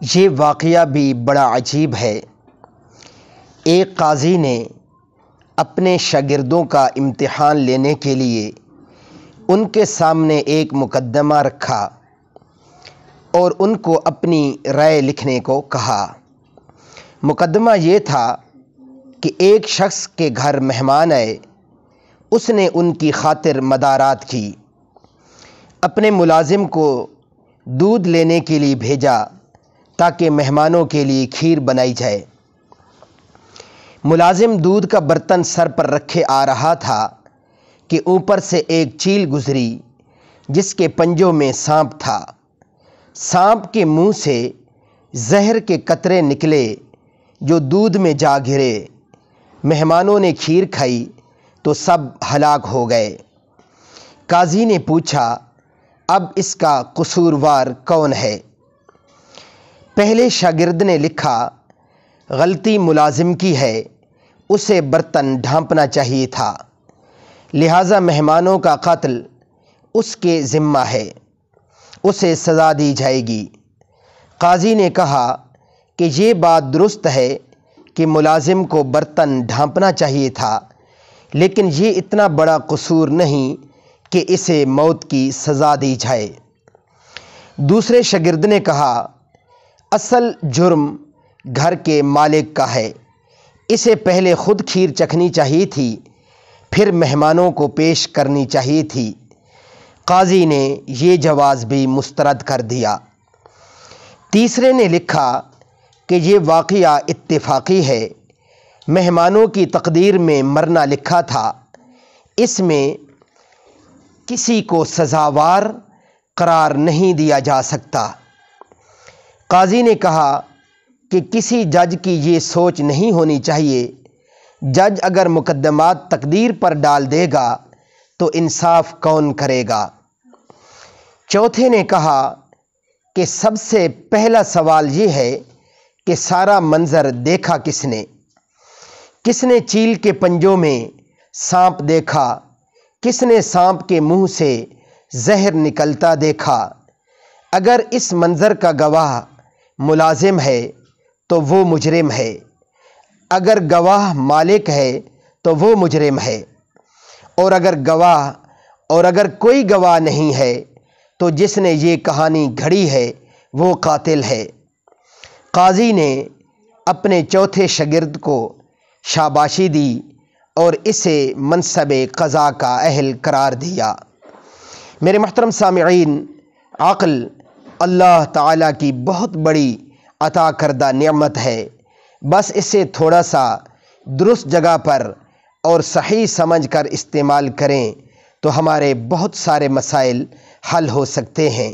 یہ واقعہ بھی بڑا عجیب ہے۔ ایک قاضی نے اپنے شاگردوں کا امتحان لینے کے لیے ان کے سامنے ایک مقدمہ رکھا اور ان کو اپنی رائے لکھنے کو کہا۔ مقدمہ یہ تھا کہ ایک شخص کے گھر مہمان آئے، اس نے ان کی خاطر مدارات کی، اپنے ملازم کو دودھ لینے کے لیے بھیجا تاکہ مہمانوں کے لیے کھیر بنائی جائے۔ ملازم دودھ کا برتن سر پر رکھے آ رہا تھا کہ اوپر سے ایک چیل گزری جس کے پنجوں میں سانپ تھا۔ سانپ کے منہ سے زہر کے قطرے نکلے جو دودھ میں جا گرے۔ مہمانوں نے کھیر کھائی تو سب ہلاک ہو گئے۔ قاضی نے پوچھا، اب اس کا قصوروار کون ہے؟ پہلے شاگرد نے لکھا، غلطی ملازم کی ہے، اسے برتن ڈھانپنا چاہیے تھا، لہٰذا مہمانوں کا قتل اس کے ذمہ ہے، اسے سزا دی جائے گی۔ قاضی نے کہا کہ یہ بات درست ہے کہ ملازم کو برتن ڈھانپنا چاہیے تھا، لیکن یہ اتنا بڑا قصور نہیں کہ اسے موت کی سزا دی جائے۔ دوسرے شاگرد نے کہا، اصل جرم گھر کے مالک کا ہے، اسے پہلے خود کھیر چکھنی چاہیے تھی، پھر مہمانوں کو پیش کرنی چاہیے تھی۔ قاضی نے یہ جواز بھی مسترد کر دیا۔ تیسرے نے لکھا کہ یہ واقعہ اتفاقی ہے، مہمانوں کی تقدیر میں مرنا لکھا تھا، اس میں کسی کو سزاوار قرار نہیں دیا جا سکتا۔ قاضی نے کہا کہ کسی جج کی یہ سوچ نہیں ہونی چاہیے، جج اگر مقدمات تقدیر پر ڈال دے گا تو انصاف کون کرے گا؟ چوتھے نے کہا کہ سب سے پہلا سوال یہ ہے کہ سارا منظر دیکھا کس نے؟ کس نے چیل کے پنجوں میں سانپ دیکھا؟ کس نے سانپ کے منہ سے زہر نکلتا دیکھا؟ اگر اس منظر کا گواہ ملازم ہے تو وہ مجرم ہے، اگر گواہ مالک ہے تو وہ مجرم ہے، اور اگر کوئی گواہ نہیں ہے تو جس نے یہ کہانی گھڑی ہے وہ قاتل ہے۔ قاضی نے اپنے چوتھے شاگرد کو شاباشی دی اور اسے منصب قضا کا اہل قرار دیا۔ میرے محترم سامعین، عقل اللہ تعالیٰ کی بہت بڑی عطا کردہ نعمت ہے، بس اسے تھوڑا سا درست جگہ پر اور صحیح سمجھ کر استعمال کریں تو ہمارے بہت سارے مسائل حل ہو سکتے ہیں۔